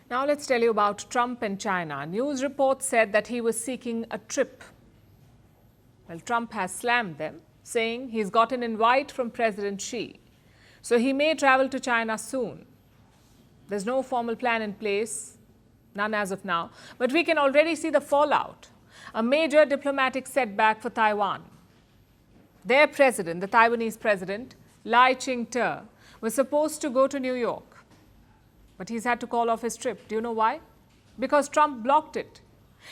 Now let's tell you about Trump and China. News reports said that he was seeking a trip. Well, Trump has slammed them, saying he's got an invite from President Xi. So he may travel to China soon. There's no formal plan in place, none as of now, but we can already see the fallout. A major diplomatic setback for Taiwan. Their president, the Taiwanese President Lai Ching-te, was supposed to go to New York. But he's had to call off his trip. Do you know why? Because Trump blocked it.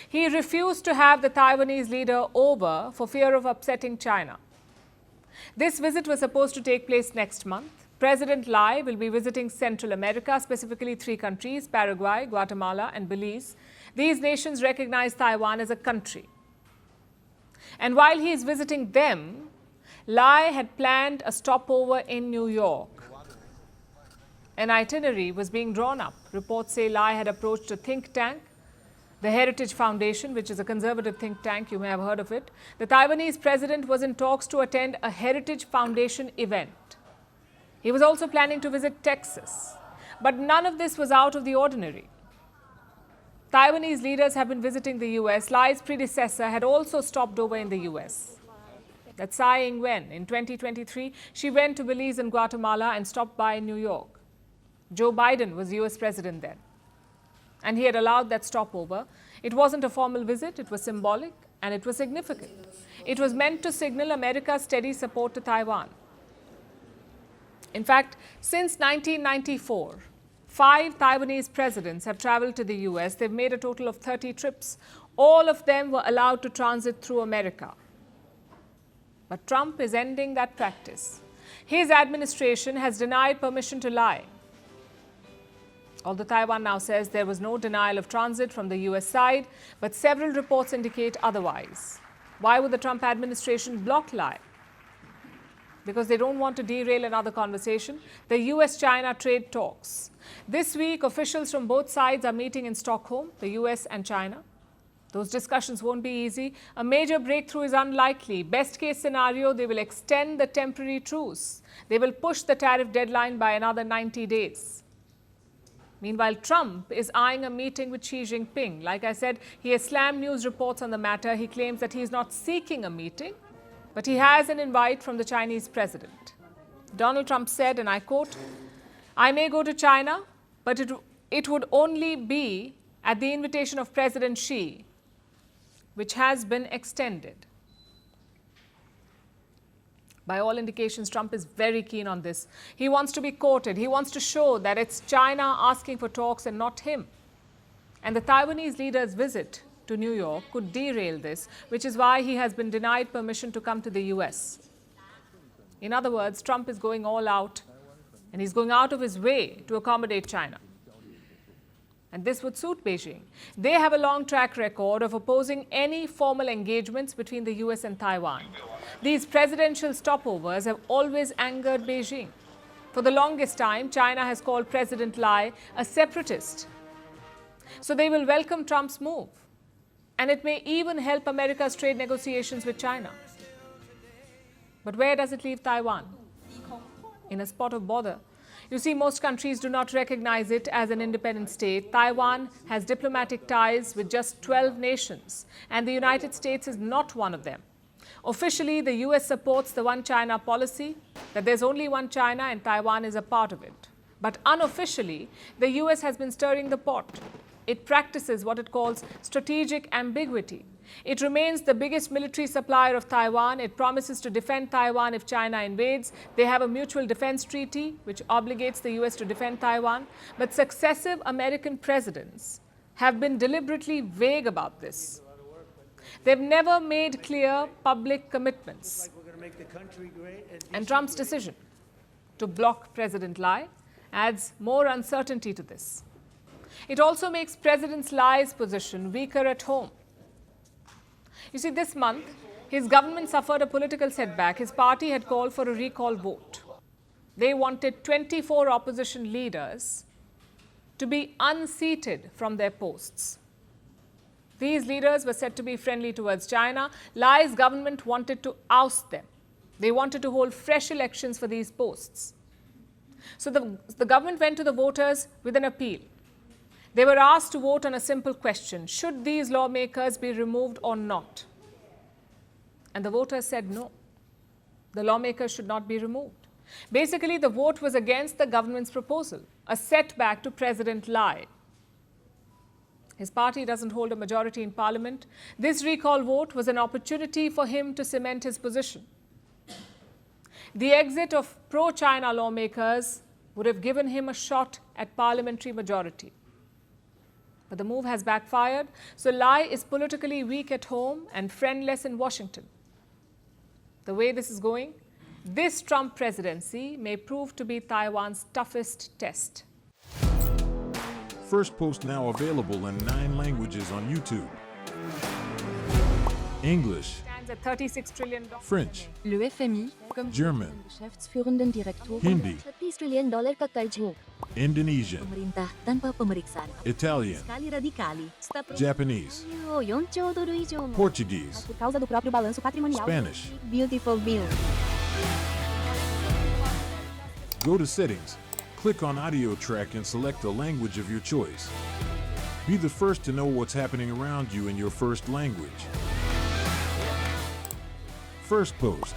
He refused to have the Taiwanese leader over for fear of upsetting China. This visit was supposed to take place next month. President Lai will be visiting Central America, specifically 3 countries, Paraguay, Guatemala and Belize. These nations recognize Taiwan as a country. And while he is visiting them, Lai had planned a stopover in New York. An itinerary was being drawn up. Reports say Lai had approached a think tank, the Heritage Foundation, which is a conservative think tank, you may have heard of it. The Taiwanese president was in talks to attend a Heritage Foundation event. He was also planning to visit Texas. But none of this was out of the ordinary. Taiwanese leaders have been visiting the US. Lai's predecessor had also stopped over in the US. That's Tsai Ing-wen. In 2023, she went to Belize and Guatemala and stopped by in New York. Joe Biden was US president then. And he had allowed that stopover. It wasn't a formal visit, it was symbolic and it was significant. It was meant to signal America's steady support to Taiwan. In fact, since 1994, 5 Taiwanese presidents have traveled to the US. They've made a total of 30 trips. All of them were allowed to transit through America. But Trump is ending that practice. His administration has denied permission to Lai. Although Taiwan now says there was no denial of transit from the US side, but several reports indicate otherwise. Why would the Trump administration block Lai? Because they don't want to derail another conversation, the US-China trade talks. This week, officials from both sides are meeting in Stockholm, the US and China. Those discussions won't be easy. A major breakthrough is unlikely. Best case scenario, they will extend the temporary truce. They will push the tariff deadline by another 90 days. Meanwhile, Trump is eyeing a meeting with Xi Jinping. Like I said, he has slammed news reports on the matter. He claims that he is not seeking a meeting, but he has an invite from the Chinese president. Donald Trump said, and I quote, "I may go to China, but it would only be at the invitation of President Xi, which has been extended." By all indications, Trump is very keen on this. He wants to be courted. He wants to show that it's China asking for talks and not him. And the Taiwanese leader's visit to New York could derail this, which is why he has been denied permission to come to the US. In other words, Trump is going all out, and he's going out of his way to accommodate China. And this would suit Beijing. They have a long track record of opposing any formal engagements between the US and Taiwan. These presidential stopovers have always angered Beijing. For the longest time, China has called President Lai a separatist. So they will welcome Trump's move. And it may even help America's trade negotiations with China. But where does it leave Taiwan? In a spot of bother. You see, most countries do not recognize it as an independent state. Taiwan has diplomatic ties with just 12 nations, and the United States is not one of them. Officially, the US supports the One China policy, that there's only one China and Taiwan is a part of it. But unofficially, the US has been stirring the pot. It practices what it calls strategic ambiguity. It remains the biggest military supplier of Taiwan. It promises to defend Taiwan if China invades. They have a mutual defense treaty which obligates the US to defend Taiwan. But successive American presidents have been deliberately vague about this. They've never made clear public commitments. And Trump's decision to block President Lai adds more uncertainty to this. It also makes President Lai's position weaker at home. You see, this month, his government suffered a political setback. His party had called for a recall vote. They wanted 24 opposition leaders to be unseated from their posts. These leaders were said to be friendly towards China. Lai's government wanted to oust them. They wanted to hold fresh elections for these posts. So the government went to the voters with an appeal. They were asked to vote on a simple question: should these lawmakers be removed or not? And the voters said no. The lawmakers should not be removed. Basically, the vote was against the government's proposal, a setback to President Lai. His party doesn't hold a majority in parliament. This recall vote was an opportunity for him to cement his position. The exit of pro-China lawmakers would have given him a shot at parliamentary majority. But the move has backfired, so Lai is politically weak at home and friendless in Washington. The way this is going, this Trump presidency may prove to be Taiwan's toughest test. Firstpost now available in 9 languages on YouTube. English, Stands at $36 trillion. French, Le FMI, comme German, Geschäftsführenden Direktor Hindi, $30 trillion ka karjo. Indonesian, Pemerintah tanpa pemeriksaan. Italian, Sekali radikali. Japanese, 4兆ドル以上も Portuguese, por causa do próprio balanço patrimonial. Spanish. Beautiful bill. Go to Settings, click on Audio Track and select the language of your choice. Be the first to know what's happening around you in your first language. Firstpost.